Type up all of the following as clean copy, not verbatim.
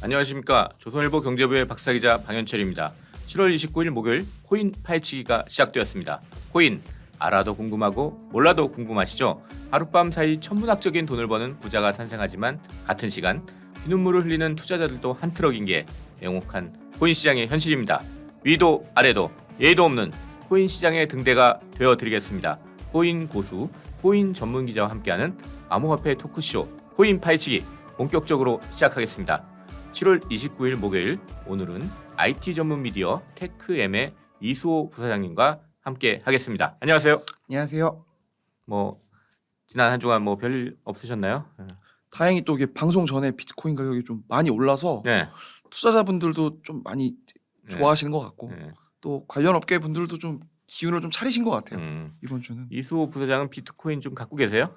안녕하십니까. 조선일보 경제부의 박사기자 방현철입니다. 7월 29일 목요일 코인 파헤치기가 시작되었습니다. 코인 알아도 궁금하고 몰라도 궁금하시죠? 하룻밤 사이 천문학적인 돈을 버는 부자가 탄생하지만 같은 시간 피눈물을 흘리는 투자자들도 한 트럭인 게 냉혹한 코인 시장의 현실입니다. 위도 아래도 예의도 없는 코인 시장의 등대가 되어드리겠습니다. 코인 고수, 코인 전문 기자와 함께하는 암호화폐 토크쇼 코인 파헤치기 본격적으로 시작하겠습니다. 7월 29일 목요일, 오늘은 IT 전문 미디어 테크엠의 이수호 부사장님과 함께 하겠습니다. 안녕하세요. 안녕하세요. 지난 한 주간 별 없으셨나요? 다행히 또 이게 방송 전에 비트코인 가격이 좀 많이 올라서 네. 투자자분들도 좀 많이 좋아하시는 것 같고 네. 또 관련 업계 분들도 좀 기운을 좀 차리신 것 같아요. 이번 주는. 이수호 부사장은 비트코인 좀 갖고 계세요?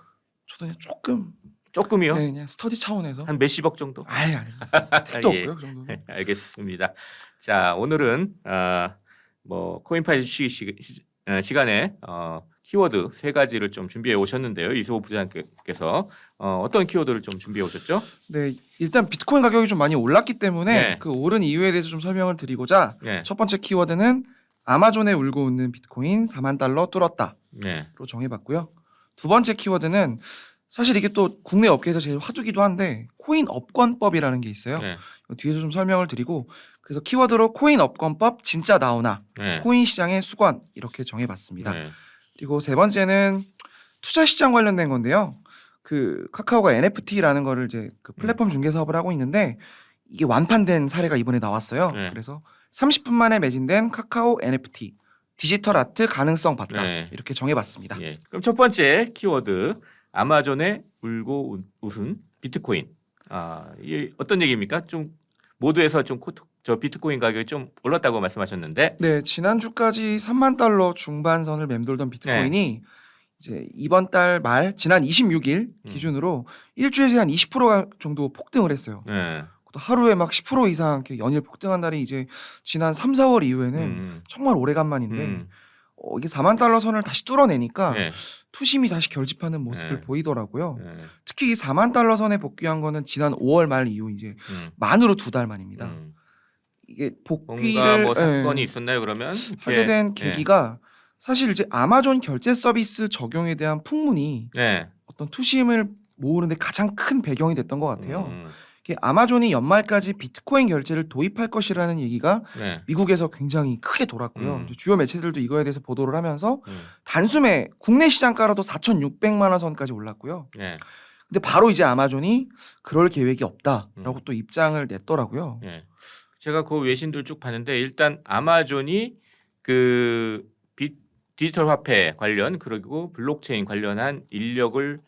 저도 그냥 조금이요? 네, 그냥 스터디 차원에서. 한 몇십억 정도? 아니 택도 예. 없고요, 그 정도는. 알겠습니다. 자, 오늘은 코인 파헤치기 시간에 키워드 세 가지를 좀 준비해 오셨는데요. 이수호 부장께서 어떤 키워드를 좀 준비해 오셨죠? 네, 일단 비트코인 가격이 좀 많이 올랐기 때문에 네. 그 오른 이유에 대해서 좀 설명을 드리고자 네. 첫 번째 키워드는 아마존에 울고 웃는 비트코인 4만 달러 뚫었다로 네. 정해봤고요. 두 번째 키워드는 사실 이게 또 국내 업계에서 제일 화두기도 한데 코인 업권법이라는 게 있어요. 네. 뒤에서 좀 설명을 드리고 그래서 키워드로 코인 업권법 진짜 나오나 네. 코인 시장의 수건 이렇게 정해봤습니다. 네. 그리고 세 번째는 투자 시장 관련된 건데요. 그 카카오가 NFT라는 거를 이제 그 플랫폼 중개 사업을 하고 있는데 이게 완판된 사례가 이번에 나왔어요. 네. 그래서 30분 만에 매진된 카카오 NFT 디지털 아트 가능성 봤다 네. 이렇게 정해봤습니다. 예. 그럼 첫 번째 키워드 아마존에 울고 웃은 비트코인. 이게 어떤 얘기입니까? 좀 모두에서 저 비트코인 가격이 좀 올랐다고 말씀하셨는데. 네, 지난주까지 3만 달러 중반선을 맴돌던 비트코인이 이제 이번 달 말 지난 26일 기준으로 일주일에 한 20% 정도 폭등을 했어요. 네. 또 하루에 막 10% 이상 이렇게 연일 폭등한 날이 이제 지난 3, 4월 이후에는 정말 오래간만인데 이게 4만 달러 선을 다시 뚫어내니까 네. 투심이 다시 결집하는 모습을 네. 보이더라고요. 네. 특히 이 4만 달러 선에 복귀한 거는 지난 5월 말 이후 이제 만으로 2달 만입니다. 이게 복귀를 뭔가 사건이 있었나요? 그러면 하게 된 계기가 사실 이제 아마존 결제 서비스 적용에 대한 풍문이 네. 어떤 투심을 모으는데 가장 큰 배경이 됐던 것 같아요. 이게 아마존이 연말까지 비트코인 결제를 도입할 것이라는 얘기가 네. 미국에서 굉장히 크게 돌았고요. 이제 주요 매체들도 이거에 대해서 보도를 하면서 단숨에 국내 시장가로도 4,600만 원 선까지 올랐고요. 네. 근데 바로 이제 아마존이 그럴 계획이 없다라고 또 입장을 냈더라고요. 네. 제가 그 외신들 쭉 봤는데 일단 아마존이 그 디지털 화폐 관련 그리고 블록체인 관련한 인력을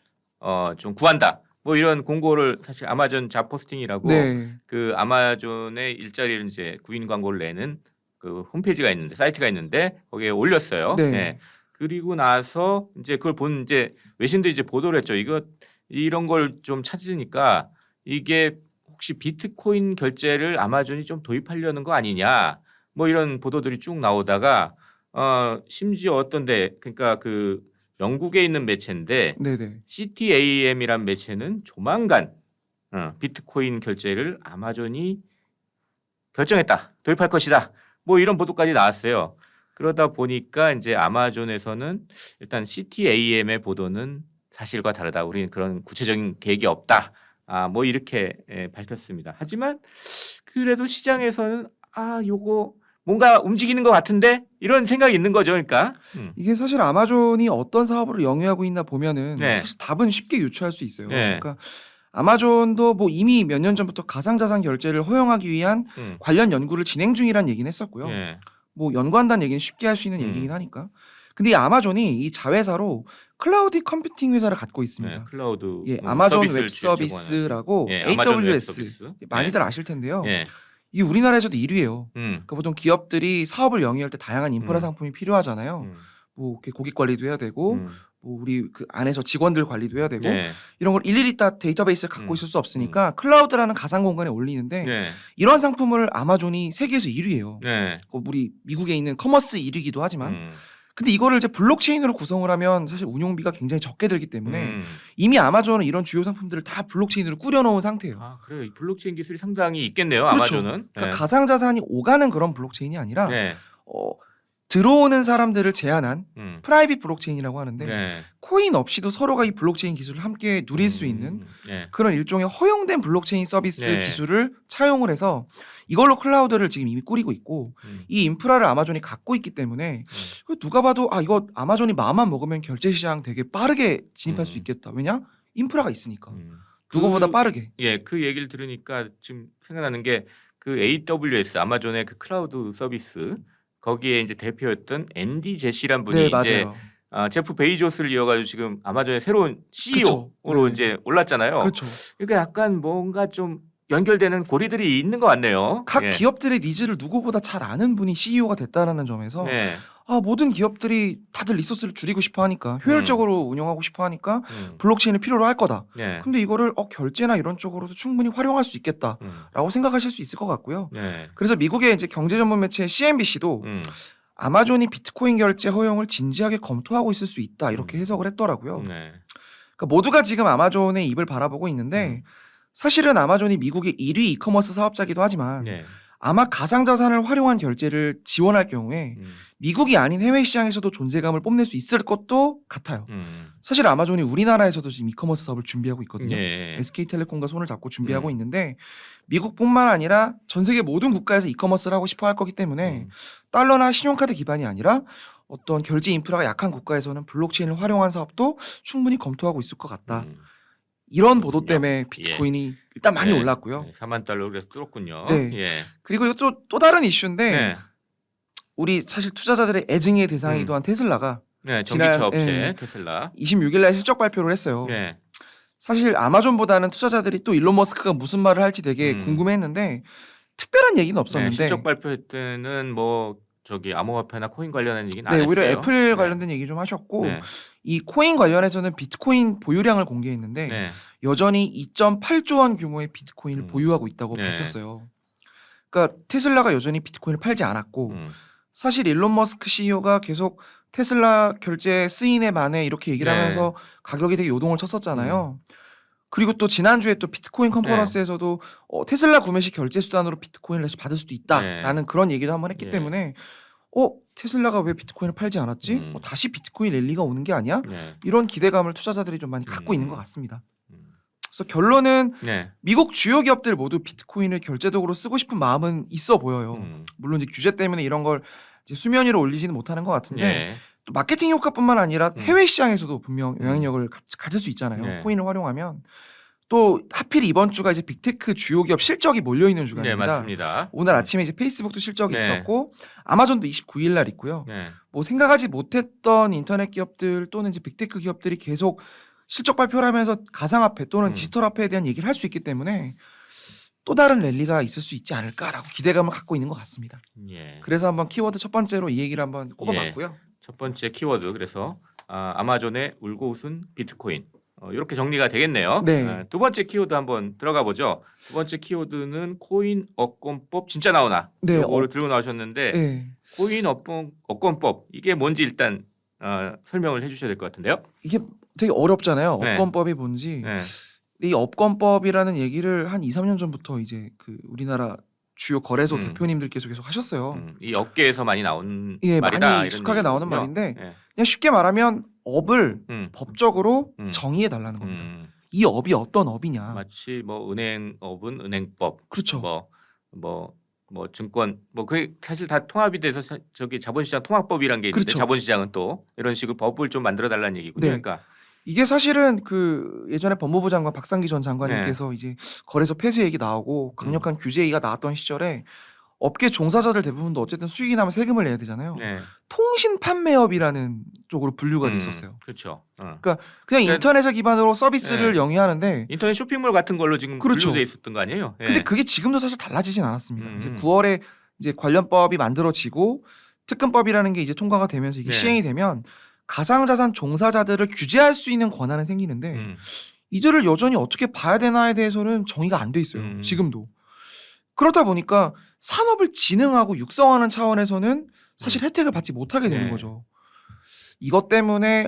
좀 구한다. 이런 공고를 사실 아마존 잡 포스팅이라고 네. 그 아마존의 일자리를 이제 구인 광고를 내는 그 홈페이지가 있는데 사이트가 있는데 거기에 올렸어요. 네. 네. 그리고 나서 이제 그걸 본 이제 외신들이 이제 보도를 했죠. 이런 걸 좀 찾으니까 이게 혹시 비트코인 결제를 아마존이 좀 도입하려는 거 아니냐. 이런 보도들이 쭉 나오다가 심지어 어떤데 그러니까 그 영국에 있는 매체인데 네네. CTAM이란 매체는 조만간 비트코인 결제를 아마존이 결정했다. 도입할 것이다. 이런 보도까지 나왔어요. 그러다 보니까 이제 아마존에서는 일단 CTAM의 보도는 사실과 다르다. 우리는 그런 구체적인 계획이 없다. 이렇게 밝혔습니다. 하지만 그래도 시장에서는 요거 뭔가 움직이는 것 같은데 이런 생각이 있는 거죠. 그러니까 이게 사실 아마존이 어떤 사업으로 영위하고 있나 보면은 네. 사실 답은 쉽게 유추할 수 있어요. 네. 그러니까 아마존도 이미 몇 년 전부터 가상자산 결제를 허용하기 위한 관련 연구를 진행 중이라는 얘기는 했었고요. 네. 연구한다는 얘기는 쉽게 할 수 있는 얘기긴 하니까. 근데 이 아마존이 이 자회사로 클라우드 컴퓨팅 회사를 갖고 있습니다. 네, 클라우드 아마존 서비스를 웹 서비스라고 아마존 웹 AWS 서비스. 많이들 아실 텐데요. 네. 이게 우리나라에서도 1위예요. 음. 그러니까 보통 기업들이 사업을 영위할 때 다양한 인프라 상품이 필요하잖아요. 이렇게 고객 관리도 해야 되고 우리 그 안에서 직원들 관리도 해야 되고 네. 이런 걸 일일이 다 데이터베이스를 갖고 있을 수 없으니까 클라우드라는 가상 공간에 올리는데 네. 이런 상품을 아마존이 세계에서 1위예요. 네. 우리 미국에 있는 커머스 1위기도 하지만 근데 이거를 이제 블록체인으로 구성을 하면 사실 운용비가 굉장히 적게 들기 때문에 이미 아마존은 이런 주요 상품들을 다 블록체인으로 꾸려놓은 상태예요. 아 그래요. 이 블록체인 기술이 상당히 있겠네요. 그렇죠. 아마존은. 그러니까 네. 가상자산이 오가는 그런 블록체인이 아니라 네. 들어오는 사람들을 제한한 음. 프라이빗 블록체인이라고 하는데 네. 코인 없이도 서로가 이 블록체인 기술을 함께 누릴 수 있는 네. 그런 일종의 허용된 블록체인 서비스 네. 기술을 차용을 해서 이걸로 클라우드를 지금 이미 꾸리고 있고 이 인프라를 아마존이 갖고 있기 때문에 누가 봐도 아 이거 아마존이 마음만 먹으면 결제 시장 되게 빠르게 진입할 수 있겠다. 왜냐? 인프라가 있으니까. 누구보다 빠르게. 예, 그 얘기를 들으니까 지금 생각나는 게 그 AWS 아마존의 그 클라우드 서비스 거기에 이제 대표였던 앤디 제시란 분이 네, 이제 맞아요. 제프 베이조스를 이어가지고 지금 아마존의 새로운 CEO로 그쵸. 네. 이제 올랐잖아요. 그렇죠. 그러니까 약간 뭔가 좀 연결되는 고리들이 있는 것 같네요. 각 예. 기업들의 니즈를 누구보다 잘 아는 분이 CEO가 됐다라는 점에서 네. 모든 기업들이 다들 리소스를 줄이고 싶어 하니까 효율적으로 운영하고 싶어 하니까 블록체인을 필요로 할 거다. 네. 근데 이거를 결제나 이런 쪽으로도 충분히 활용할 수 있겠다라고 생각하실 수 있을 것 같고요. 네. 그래서 미국의 이제 경제 전문 매체 CNBC도 아마존이 비트코인 결제 허용을 진지하게 검토하고 있을 수 있다 이렇게 해석을 했더라고요. 네. 그러니까 모두가 지금 아마존의 입을 바라보고 있는데 사실은 아마존이 미국의 1위 이커머스 사업자기도 하지만 네. 아마 가상자산을 활용한 결제를 지원할 경우에 미국이 아닌 해외 시장에서도 존재감을 뽐낼 수 있을 것도 같아요. 사실 아마존이 우리나라에서도 지금 이커머스 사업을 준비하고 있거든요. 네. SK텔레콤과 손을 잡고 준비하고 있는데 미국뿐만 아니라 전 세계 모든 국가에서 이커머스를 하고 싶어 할 거기 때문에 달러나 신용카드 기반이 아니라 어떤 결제 인프라가 약한 국가에서는 블록체인을 활용한 사업도 충분히 검토하고 있을 것 같다. 이런 보도 때문에 비트코인이 일단 많이 네. 올랐고요. 네. 4만 달러 그래서 뚫었군요. 네. 예. 그리고 이거 또 다른 이슈인데 네. 우리 사실 투자자들의 애증의 대상이기도 한 테슬라가 네. 지난- 전기차 업체 예. 테슬라. 26일 날 실적 발표를 했어요. 네. 사실 아마존보다는 투자자들이 또 일론 머스크가 무슨 말을 할지 되게 궁금해했는데 특별한 얘기는 네. 없었는데 실적 발표회 때는 뭐 저기 암호화폐나 코인 관련한 얘기는 안 네, 했어요. 오히려 애플 네. 관련된 얘기 좀 하셨고 네. 이 코인 관련해서는 비트코인 보유량을 공개했는데 네. 여전히 2.8조 원 규모의 비트코인을 보유하고 있다고 네. 밝혔어요. 그러니까 테슬라가 여전히 비트코인을 팔지 않았고 사실 일론 머스크 CEO가 계속 테슬라 결제 스인에 만에 이렇게 얘기를 네. 하면서 가격이 되게 요동을 쳤었잖아요. 그리고 또 지난주에 또 비트코인 컨퍼런스에서도 테슬라 구매 시 결제 수단으로 비트코인을 다시 받을 수도 있다라는 그런 얘기도 한번 했기 네. 때문에 테슬라가 왜 비트코인을 팔지 않았지? 다시 비트코인 랠리가 오는 게 아니야? 네. 이런 기대감을 투자자들이 좀 많이 갖고 있는 것 같습니다. 음. 그래서 결론은 네. 미국 주요 기업들 모두 비트코인을 결제 도구로 쓰고 싶은 마음은 있어 보여요. 물론 이제 규제 때문에 이런 걸 이제 수면 위로 올리지는 못하는 것 같은데 네. 또 마케팅 효과뿐만 아니라 해외 시장에서도 분명 영향력을 가질 수 있잖아요. 네. 코인을 활용하면 또 하필 이번 주가 이제 빅테크 주요 기업 실적이 몰려 있는 네, 주간입니다. 맞습니다. 오늘 아침에 이제 페이스북도 실적이 네. 있었고 아마존도 29일 날 있고요. 네. 뭐 생각하지 못했던 인터넷 기업들 또는 이제 빅테크 기업들이 계속 실적 발표를 하면서 가상화폐 또는 디지털 화폐에 대한 얘기를 할 수 있기 때문에 또 다른 랠리가 있을 수 있지 않을까라고 기대감을 갖고 있는 것 같습니다. 예. 그래서 한번 키워드 첫 번째로 이 얘기를 한번 꼽아봤고요. 첫 번째 키워드 그래서 아마존의 울고 웃은 비트코인 이렇게 정리가 되겠네요. 네. 두 번째 키워드 한번 들어가 보죠. 두 번째 키워드는 코인 업권법 진짜 나오나? 네, 이거를 들고 나오셨는데 네. 코인 업권법 이게 뭔지 일단 설명을 해주셔야 될 것 같은데요. 이게 되게 어렵잖아요. 네. 업권법이 뭔지. 네. 이 업권법이라는 얘기를 한 2, 3년 전부터 이제 그 우리나라 주요 거래소 대표님들께서 계속 하셨어요. 이 업계에서 많이 나온 예, 말이다. 많이 이런 익숙하게 나오는 얘기군요. 말인데 네. 그냥 쉽게 말하면 업을 법적으로 음. 정의해 달라는 겁니다. 이 업이 어떤 업이냐. 마치 뭐 은행업은 은행법, 그렇죠. 뭐 증권 그 사실 다 통합이 돼서 저기 자본시장 통합법이란 게 있는데 그렇죠. 자본시장은 또 이런 식으로 법을 좀 만들어 달라는 얘기군요. 네. 그러니까 이게 사실은 그 예전에 법무부 장관 박상기 전 장관님께서 이제 거래소 폐쇄 얘기 나오고 강력한 규제 얘기가 나왔던 시절에 업계 종사자들 대부분도 어쨌든 수익이 나면 세금을 내야 되잖아요. 네. 통신 판매업이라는 쪽으로 분류가 돼 있었어요. 그렇죠. 그냥 인터넷을 기반으로 서비스를 네. 영위하는데 인터넷 쇼핑몰 같은 걸로 지금 그렇죠. 분류돼 있었던 거 아니에요? 예. 근데 그게 지금도 사실 달라지진 않았습니다. 이제 9월에 이제 관련법이 만들어지고 특근법이라는 게 이제 통과가 되면서 이게 네. 시행이 되면 가상자산 종사자들을 규제할 수 있는 권한은 생기는데 이들을 여전히 어떻게 봐야 되나에 대해서는 정의가 안 돼 있어요. 지금도. 그렇다 보니까 산업을 진흥하고 육성하는 차원에서는 사실 혜택을 받지 못하게 되는 네. 거죠. 이것 때문에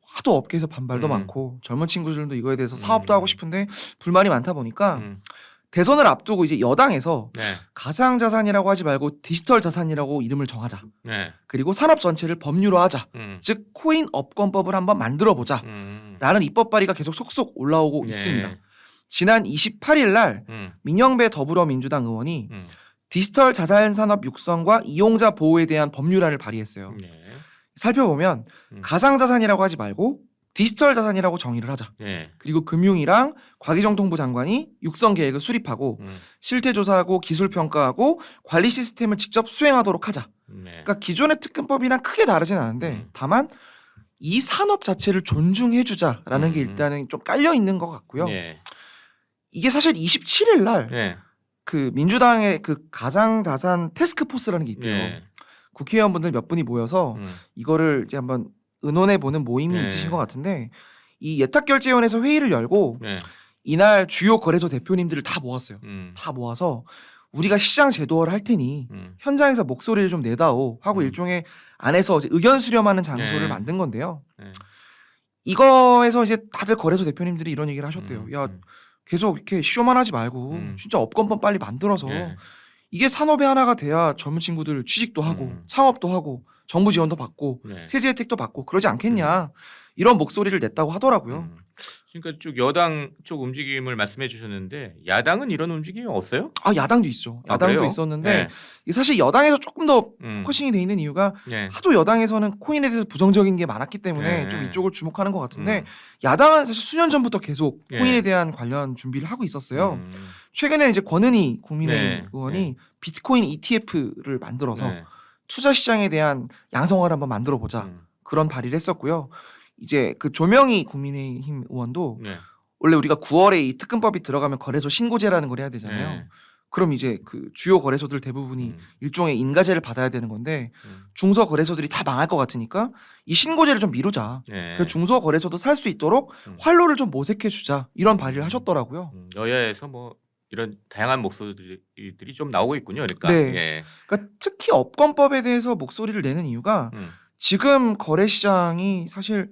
하도 업계에서 반발도 음. 많고 젊은 친구들도 이거에 대해서 사업도 하고 싶은데 불만이 많다 보니까 음. 대선을 앞두고 이제 여당에서 네. 가상자산이라고 하지 말고 디지털 자산이라고 이름을 정하자. 네. 그리고 산업 전체를 법률화하자. 음. 즉 코인 업권법을 한번 만들어보자. 라는 입법 발의가 계속 속속 올라오고 네. 있습니다. 지난 28일 날 민영배 더불어민주당 의원이 디지털 자산 산업 육성과 이용자 보호에 대한 법률안을 발의했어요. 네. 살펴보면 가상자산이라고 하지 말고 디지털 자산이라고 정의를 하자. 네. 그리고 금융이랑 과기정통부 장관이 육성 계획을 수립하고 실태 조사하고 기술 평가하고 관리 시스템을 직접 수행하도록 하자. 네. 그러니까 기존의 특근법이랑 크게 다르진 않은데 다만 이 산업 자체를 존중해 주자라는 게 일단은 좀 깔려 있는 것 같고요. 네. 이게 사실 27일 날 네. 그 민주당의 그 가상자산 테스크포스라는 게 있대요. 네. 국회의원분들 몇 분이 모여서 이거를 이제 한번 의논해 보는 모임이 네. 있으신 것 같은데 이 예탁결제위원회에서 회의를 열고 네. 이날 주요 거래소 대표님들을 다 모았어요. 음. 다 모아서 우리가 시장 제도화를 할 테니 현장에서 목소리를 좀 내다오 하고 일종의 안에서 이제 의견 수렴하는 장소를 네. 만든 건데요. 네. 이거에서 이제 다들 거래소 대표님들이 이런 얘기를 하셨대요. 야 계속 이렇게 쇼만 하지 말고 진짜 업권법 빨리 만들어서 네. 이게 산업의 하나가 돼야 젊은 친구들 취직도 하고 창업도 하고 정부 지원도 받고 네. 세제 혜택도 받고 그러지 않겠냐 이런 목소리를 냈다고 하더라고요. 그러니까 쭉 여당 쪽 움직임을 말씀해 주셨는데 야당은 이런 움직임이 없어요? 아 야당도 있죠. 야당도 그래요? 있었는데 네. 이게 사실 여당에서 조금 더 음. 포커싱이 돼 있는 이유가 네. 하도 여당에서는 코인에 대해서 부정적인 게 많았기 때문에 네. 좀 이쪽을 주목하는 것 같은데 야당은 사실 수년 전부터 계속 네. 코인에 대한 관련 준비를 하고 있었어요. 음. 최근에 이제 권은희 국민의힘 네. 의원이 네. 비트코인 ETF를 만들어서 네. 투자 시장에 대한 양성화를 한번 만들어 보자 그런 발의를 했었고요. 이제 그 조명희 국민의힘 의원도 네. 원래 우리가 9월에 이 특근법이 들어가면 거래소 신고제라는 걸 해야 되잖아요. 네. 그럼 이제 그 주요 거래소들 대부분이 일종의 인가제를 받아야 되는 건데 중소 거래소들이 다 망할 것 같으니까 이 신고제를 좀 미루자. 네. 그래서 중소 거래소도 살 수 있도록 활로를 좀 모색해 주자. 이런 발의를 하셨더라고요. 여야에서 뭐 이런 다양한 목소리들이 좀 나오고 있군요. 그러니까. 네. 예. 그러니까 특히 업권법에 대해서 목소리를 내는 이유가 지금 거래 시장이 사실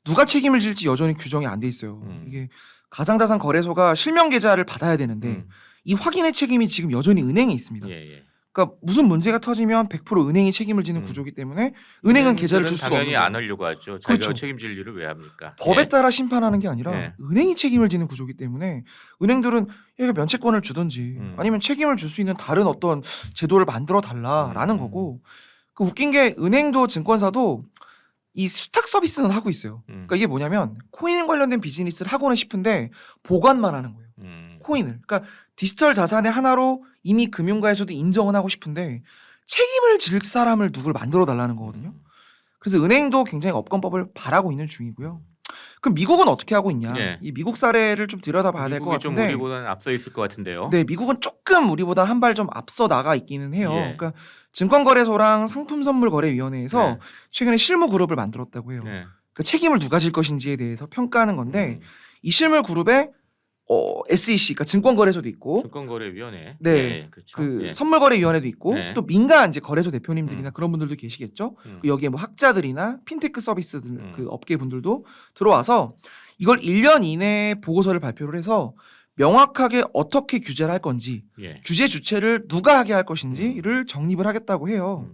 누가 책임을 질지 여전히 규정이 안 돼 있어요. 이게 가상자산 거래소가 실명 계좌를 받아야 되는데 이 확인의 책임이 지금 여전히 은행에 있습니다. 예, 예. 그러니까 무슨 문제가 터지면 100% 은행이 책임을 지는 구조이기 때문에 은행은 계좌를 줄 수가 없는 당연히 거예요. 안 하려고 하죠. 자기가 그렇죠. 책임질 일을 왜 합니까? 법에 예. 따라 심판하는 게 아니라 예. 은행이 책임을 지는 구조이기 때문에 은행들은 얘가 면책권을 주든지 아니면 책임을 줄 수 있는 다른 어떤 제도를 만들어 달라라는 거고 그 웃긴 게 은행도 증권사도 이 수탁 서비스는 하고 있어요. 그러니까 이게 뭐냐면 코인 관련된 비즈니스를 하고는 싶은데 보관만 하는 거예요. 코인을. 그러니까 디지털 자산의 하나로 이미 금융가에서도 인정은 하고 싶은데 책임을 질 사람을 누굴 만들어 달라는 거거든요. 그래서 은행도 굉장히 업권법을 바라고 있는 중이고요. 그럼 미국은 어떻게 하고 있냐? 네. 이 미국 사례를 좀 들여다봐야 될 것 미국이 좀 같은데. 우리보다는 앞서 있을 것 같은데요. 네, 미국은 조금 우리보다 한 발 좀 앞서 나가 있기는 해요. 예. 그러니까 증권거래소랑 상품선물거래위원회에서 네. 최근에 실무 그룹을 만들었다고 해요. 네. 그 책임을 누가 질 것인지에 대해서 평가하는 건데 이 실무 그룹에 SEC, 그러니까 증권거래소도 있고, 증권거래위원회. 네, 예, 그렇죠. 그 예. 선물거래위원회도 있고, 네. 또 민간 이제 거래소 대표님들이나 그런 분들도 계시겠죠. 그 여기에 뭐 학자들이나 핀테크 서비스들 그 업계 분들도 들어와서 이걸 1년 이내에 보고서를 발표를 해서 명확하게 어떻게 규제를 할 건지, 예. 규제 주체를 누가 하게 할 것인지를 정립을 하겠다고 해요.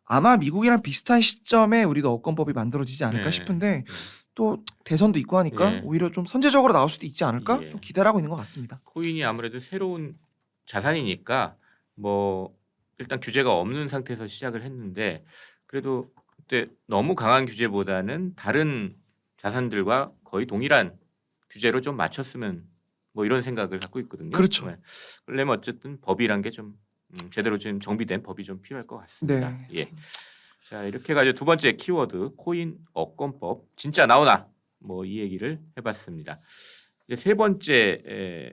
아마 미국이랑 비슷한 시점에 우리도 업권법이 만들어지지 않을까 네. 싶은데 또 대선도 있고 하니까 예. 오히려 좀 선제적으로 나올 수도 있지 않을까? 예. 좀 기대를 하고 있는 것 같습니다. 코인이 아무래도 새로운 자산이니까 뭐 일단 규제가 없는 상태에서 시작을 했는데 그래도 그때 너무 강한 규제보다는 다른 자산들과 거의 동일한 규제로 좀 맞췄으면 뭐 이런 생각을 갖고 있거든요. 그렇죠. 네. 그러려면 어쨌든 법이란 게 좀 제대로 좀 정비된 법이 좀 필요할 것 같습니다. 네. 예. 자 이렇게 가지고 두 번째 키워드 코인 업권법 진짜 나오나 뭐 이 얘기를 해봤습니다. 이제 세 번째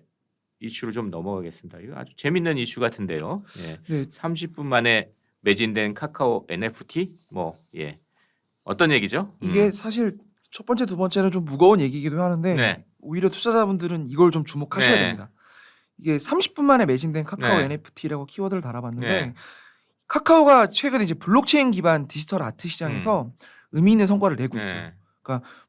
이슈로 좀 넘어가겠습니다. 이거 아주 재밌는 이슈 같은데요. 예. 네. 30분 만에 매진된 카카오 NFT 뭐 예. 어떤 얘기죠? 이게 사실 첫 번째, 두 번째는 좀 무거운 얘기이기도 하는데 네. 오히려 투자자분들은 이걸 좀 주목하셔야 네. 됩니다. 이게 30분 만에 매진된 카카오 네. NFT라고 키워드를 달아봤는데 네. 카카오가 최근에 이제 블록체인 기반 디지털 아트 시장에서 의미 있는 성과를 내고 있어요. 네.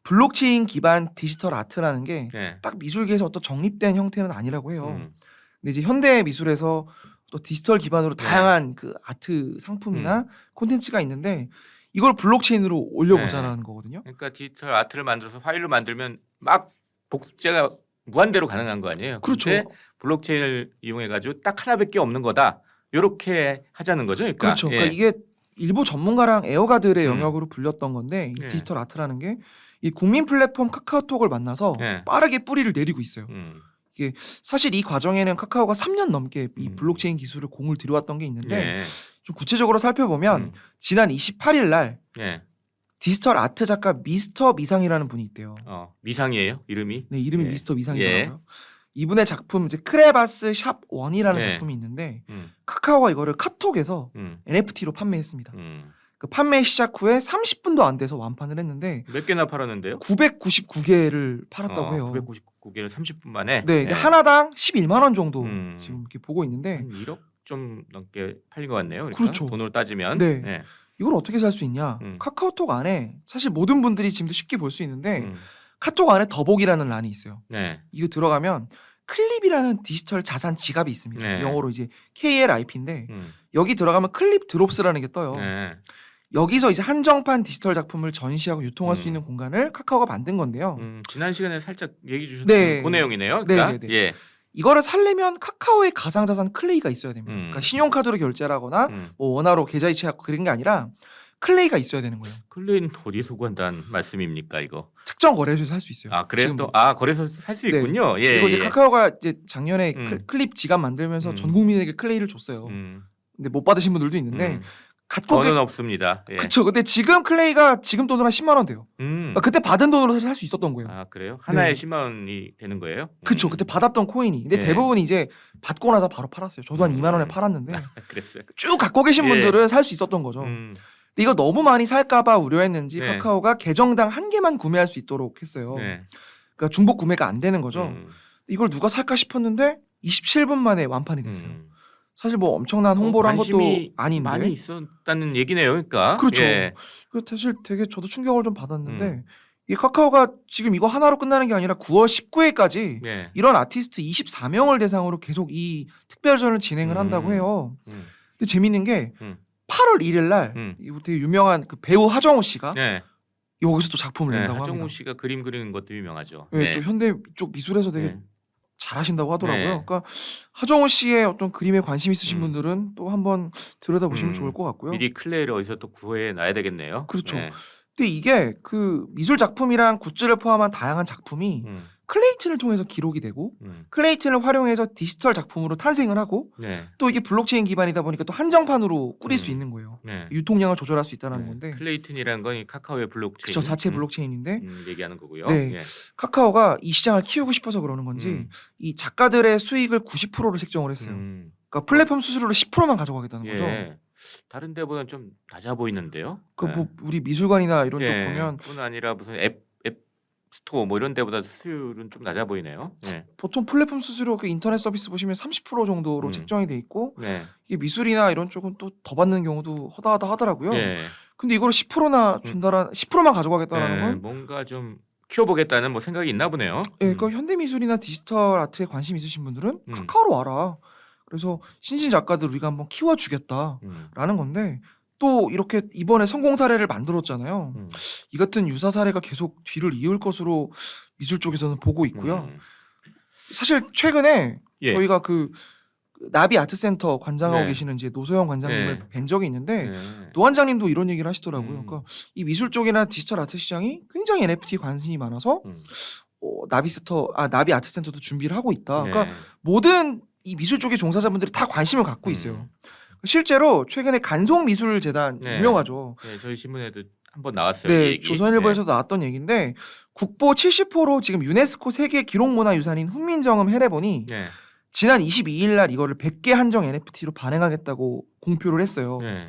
블록체인 기반 디지털 아트라는 게 딱 네. 미술계에서 어떤 정립된 형태는 아니라고 해요. 음. 근데 이제 현대 미술에서 또 디지털 기반으로 네. 다양한 그 아트 상품이나 콘텐츠가 있는데 이걸 블록체인으로 올려보자라는 거거든요. 그러니까 디지털 아트를 만들어서 파일로 만들면 막 복제가 무한대로 가능한 거 아니에요? 그렇죠. 근데 블록체인을 이용해 가지고 딱 하나밖에 없는 거다. 요렇게 하자는 거죠. 그러니까. 그렇죠. 예. 그러니까 이게 일부 전문가랑 애호가들의 음. 영역으로 불렸던 건데 이 예. 디지털 아트라는 게 이 국민 플랫폼 카카오톡을 만나서 예. 빠르게 뿌리를 내리고 있어요. 사실 이 과정에는 카카오가 3년 넘게 이 블록체인 기술을 공을 들여왔던 게 있는데 예. 좀 구체적으로 살펴보면 지난 28일 날 예. 디지털 아트 작가 미스터 미상이라는 분이 있대요. 미상이에요? 이름이? 네, 이름이 예. 미스터 미상이더라고요. 이분의 작품 이제 크레바스 샵 1이라는 예. 작품이 있는데 음. 카카오가 이거를 카톡에서 음. NFT로 판매했습니다. 음. 그 판매 시작 후에 30분도 안 돼서 완판을 했는데 몇 개나 팔았는데요? 999개를 팔았다고 해요. 999개를 30분 만에. 네, 이게 하나당 11만 원 정도 음. 지금 이렇게 보고 있는데 한 1억 좀 넘게 팔린 것 같네요. 그러니까 그렇죠. 돈으로 따지면. 네. 예. 이걸 어떻게 살 수 있냐? 카카오톡 안에 사실 모든 분들이 지금도 쉽게 볼 수 있는데 카톡 안에 더보기라는 란이 있어요. 네. 이거 들어가면 클립이라는 디지털 자산 지갑이 있습니다. 네. 영어로 이제 KLIP인데 음. 여기 들어가면 클립 드롭스라는 게 떠요. 네. 여기서 이제 한정판 디지털 작품을 전시하고 유통할 수 음. 있는 공간을 카카오가 만든 건데요. 지난 시간에 살짝 얘기 주셨던 네. 그 내용이네요. 네, 그러니까. 네, 네. 예. 이거를 살려면 카카오의 가상자산 클레이가 있어야 됩니다. 그러니까 신용카드로 결제를 하거나 뭐 원화로 계좌이체하고 그런 게 아니라 클레이가 있어야 되는 거예요. 클레이는 어디서 구한다는 말씀입니까 이거? 특정 거래소에서 살 수 있어요. 아 그래요? 지금도. 또 거래소에서 살 수 네. 있군요. 예. 이거 이제 예. 카카오가 이제 작년에 음. 클립 지갑 만들면서 음. 전 국민에게 클레이를 줬어요. 음. 근데 못 받으신 분들도 있는데 갖고 돈은 없습니다. 예. 그쵸. 근데 지금 클레이가 지금 돈으로 한 10만 원 돼요. 그러니까 그때 받은 돈으로 사실 살 수 있었던 거예요. 아 그래요? 하나에 네. 10만 원이 되는 거예요? 그쵸. 그때 받았던 코인이. 근데 예. 대부분 이제 받고 나서 바로 팔았어요. 저도 한 2만 원에 팔았는데 그랬어요. 쭉 갖고 계신 예. 분들은 살 수 있었던 거죠. 근데 이거 너무 많이 살까봐 우려했는지 네. 카카오가 계정당 한 개만 구매할 수 있도록 했어요. 네. 그러니까 중복 구매가 안 되는 거죠. 이걸 누가 살까 싶었는데 27분 만에 완판이 됐어요. 사실 뭐 엄청난 홍보를 한 것도 관심이 아닌데. 많이 있었다는 얘기네요. 그러니까. 그렇죠. 예. 그 사실 되게 저도 충격을 좀 받았는데 음. 이 카카오가 지금 이거 하나로 끝나는 게 아니라 9월 19일까지 예. 이런 아티스트 24명을 대상으로 계속 이 특별전을 진행을 한다고 해요. 근데 재밌는 게 8월 1일 날 되게 유명한 그 배우 하정우 씨가 네. 여기서 또 작품을 네. 낸다고 하정우 합니다. 씨가 그림 그리는 것도 유명하죠. 네, 또 현대 쪽 미술에서 되게 네. 잘하신다고 하더라고요. 네. 그러니까 하정우 씨의 어떤 그림에 관심 있으신 음. 분들은 또 한번 들여다보시면 음. 좋을 것 같고요. 미리 클레이를 어디서 또 구해 놔야 되겠네요. 그렇죠. 네. 근데 이게 그 미술 작품이랑 굿즈를 포함한 다양한 작품이 클레이튼을 통해서 기록이 되고 클레이튼을 활용해서 디지털 작품으로 탄생을 하고 네. 또 이게 블록체인 기반이다 보니까 또 한정판으로 꾸릴 수 음. 있는 거예요. 네. 유통량을 조절할 수 있다는 네. 건데 클레이튼이라는 건 이 카카오의 블록체인. 그쵸, 자체 블록체인인데 얘기하는 거고요. 네. 예. 카카오가 이 시장을 키우고 싶어서 그러는 건지 이 작가들의 수익을 90%를 책정을 했어요. 그러니까 플랫폼 수수료를 10%만 가져가겠다는 거죠. 예. 다른 데보다는 좀 낮아 보이는데요. 그 네. 뭐 우리 미술관이나 이런 쪽 예. 보면 뿐 아니라 무슨 앱 스토어 뭐 이런 데보다 수수료는 좀 낮아 보이네요. 예. 보통 플랫폼 수수료 그 인터넷 서비스 보시면 30% 정도로 책정이 돼 있고 네. 이게 미술이나 이런 쪽은 또 더 받는 경우도 허다하다 하더라고요. 예. 근데 이걸 10%나 준다라 10%만 가져가겠다라는 예. 건 뭔가 좀 키워보겠다는 뭐 생각이 있나 보네요. 예, 그러니까 현대 미술이나 디지털 아트에 관심 있으신 분들은 음. 카카오로 와라. 그래서 신진 작가들 우리가 한번 키워주겠다라는 건데 또 이렇게 이번에 성공 사례를 만들었잖아요. 이 같은 유사 사례가 계속 뒤를 이을 것으로 미술 쪽에서는 보고 있고요. 사실 최근에 예. 저희가 그 나비 아트센터 관장하고 네. 계시는 이제 노소영 관장님을 네. 뵌 적이 있는데 네. 노 관장님도 이런 얘기를 하시더라고요. 음. 그러니까 이 미술 쪽이나 디지털 아트 시장이 굉장히 NFT 관심이 많아서 나비 아트센터도 준비를 하고 있다. 네. 그러니까 모든 이 미술 쪽의 종사자분들이 다 관심을 갖고 있어요. 실제로 최근에 간송미술재단 네. 유명하죠. 네, 저희 신문에도 한번 나왔어요. 이 네, 얘기. 조선일보에서도 나왔던 얘기인데 국보 70호로 지금 유네스코 세계 기록문화유산인 훈민정음 해례본이 네. 지난 22일 날 이거를 100개 한정 NFT로 발행하겠다고 공표를 했어요. 네.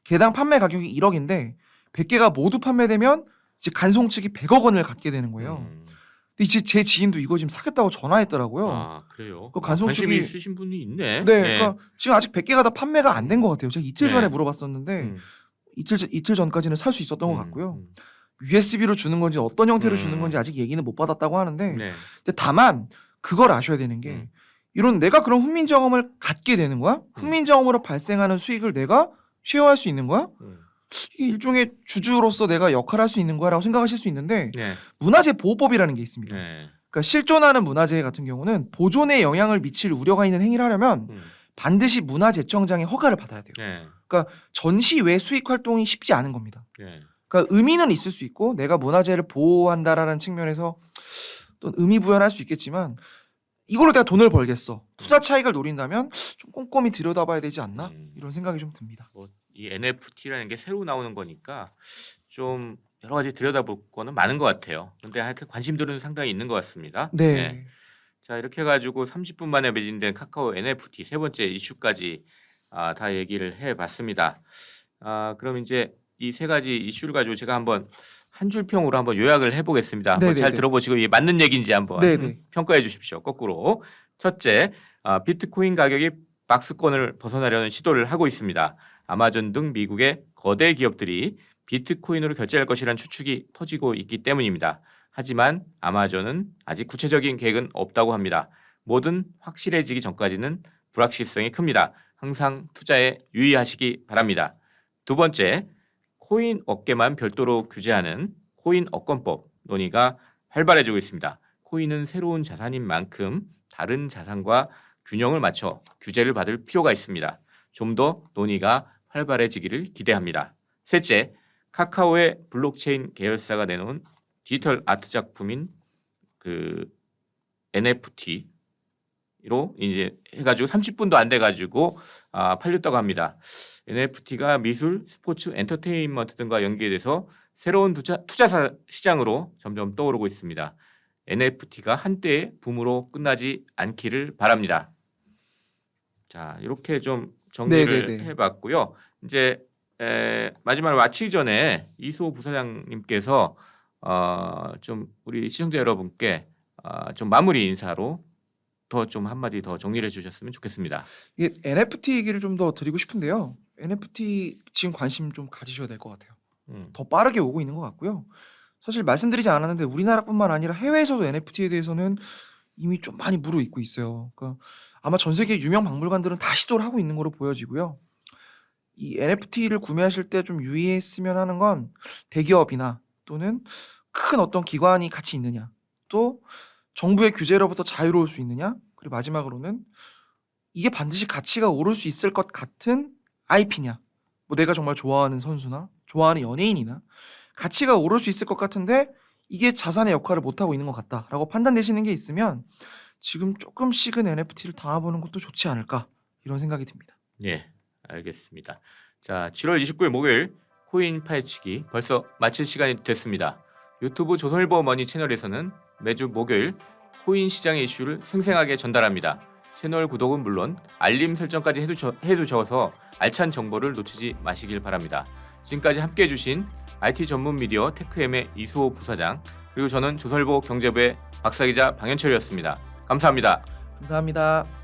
개당 판매 가격이 1억인데 100개가 모두 판매되면 이제 간송 측이 100억 원을 갖게 되는 거예요. 근데 이제 제 지인도 이거 지금 사겠다고 전화했더라고요. 아 그래요. 그 간송 관심이 측이- 있으신 분이 있네. 네, 그러니까 지금 아직 100개가 다 판매가 안 된 것 같아요. 제가 이틀 네. 전에 물어봤었는데 이틀 전까지는 살 수 있었던 것 같고요. 음. USB로 주는 건지 어떤 형태로 주는 건지 아직 얘기는 못 받았다고 하는데 네. 근데 다만 그걸 아셔야 되는 게 이런 내가 그런 훈민정음을 갖게 되는 거야? 훈민정음으로 발생하는 수익을 내가 쉐어할 수 있는 거야? 이게 일종의 주주로서 내가 역할을 할 수 있는 거야라고 생각하실 수 있는데 네. 문화재 보호법이라는 게 있습니다. 네. 그러니까 실존하는 문화재 같은 경우는 보존에 영향을 미칠 우려가 있는 행위를 하려면 반드시 문화재청장의 허가를 받아야 돼요. 네. 그러니까 전시 외 수익 활동이 쉽지 않은 겁니다. 네. 그러니까 의미는 있을 수 있고 내가 문화재를 보호한다라는 측면에서 또 의미 부여할 수 있겠지만 이걸로 내가 돈을 벌겠어. 투자 차익을 노린다면 좀 꼼꼼히 들여다봐야 되지 않나? 이런 생각이 좀 듭니다. 이 NFT라는 게 새로 나오는 거니까 좀 여러 가지 들여다볼 거는 많은 것 같아요. 근데 하여튼 관심들은 상당히 있는 것 같습니다. 네. 자, 이렇게 해가지고 30분 만에 매진된 카카오 NFT 세 번째 이슈까지 다 얘기를 해봤습니다. 그럼 이제 이 세 가지 이슈를 가지고 제가 한번 한 줄 평으로 한번 요약을 해보겠습니다. 한번 잘 들어보시고 이게 맞는 얘기인지 한번 평가해 주십시오. 거꾸로. 첫째, 비트코인 가격이 박스권을 벗어나려는 시도를 하고 있습니다. 아마존 등 미국의 거대 기업들이 비트코인으로 결제할 것이라는 추측이 퍼지고 있기 때문입니다. 하지만 아마존은 아직 구체적인 계획은 없다고 합니다. 뭐든 확실해지기 전까지는 불확실성이 큽니다. 항상 투자에 유의하시기 바랍니다. 두 번째, 코인 업계만 별도로 규제하는 코인 업권법 논의가 활발해지고 있습니다. 코인은 새로운 자산인 만큼 다른 자산과 균형을 맞춰 규제를 받을 필요가 있습니다. 좀 더 논의가 활발해지기를 기대합니다. 셋째, 카카오의 블록체인 계열사가 내놓은 디지털 아트 작품인 그 NFT로 이제 해가지고 30분도 안 돼가지고 팔렸다고 합니다. NFT가 미술, 스포츠, 엔터테인먼트 등과 연계돼서 새로운 투자 시장으로 점점 떠오르고 있습니다. NFT가 한때의 붐으로 끝나지 않기를 바랍니다. 자, 이렇게 좀 정리를 해봤고요. 이제 마지막으로 마치기 전에 이수호 부사장님께서 좀 우리 시청자 여러분께 좀 마무리 인사로 더 좀 한마디 더 정리를 해주셨으면 좋겠습니다. 이게 NFT 얘기를 좀 더 드리고 싶은데요. NFT 지금 관심 좀 가지셔야 될 것 같아요. 더 빠르게 오고 있는 것 같고요. 사실 말씀드리지 않았는데 우리나라뿐만 아니라 해외에서도 NFT에 대해서는 이미 좀 많이 무르익고 있어요. 그러니까 아마 전 세계 유명 박물관들은 다 시도를 하고 있는 거로 보여지고요. 이 NFT를 구매하실 때 좀 유의했으면 하는 건 대기업이나 또는 큰 어떤 기관이 같이 있느냐, 또 정부의 규제로부터 자유로울 수 있느냐, 그리고 마지막으로는 이게 반드시 가치가 오를 수 있을 것 같은 IP냐, 뭐 내가 정말 좋아하는 선수나 좋아하는 연예인이나 가치가 오를 수 있을 것 같은데 이게 자산의 역할을 못하고 있는 것 같다라고 판단되시는 게 있으면 지금 조금씩은 NFT를 담아보는 것도 좋지 않을까 이런 생각이 듭니다. 예, 알겠습니다. 자, 7월 29일 목요일 코인 파헤치기 벌써 마칠 시간이 됐습니다. 유튜브 조선일보 머니 채널에서는 매주 목요일 코인 시장의 이슈를 생생하게 전달합니다. 채널 구독은 물론 알림 설정까지 해두셔서 알찬 정보를 놓치지 마시길 바랍니다. 지금까지 함께해 주신 IT 전문 미디어 테크엠의 이수호 부사장, 그리고 저는 조선일보 경제부의 박사기자 방현철이었습니다. 감사합니다. 감사합니다.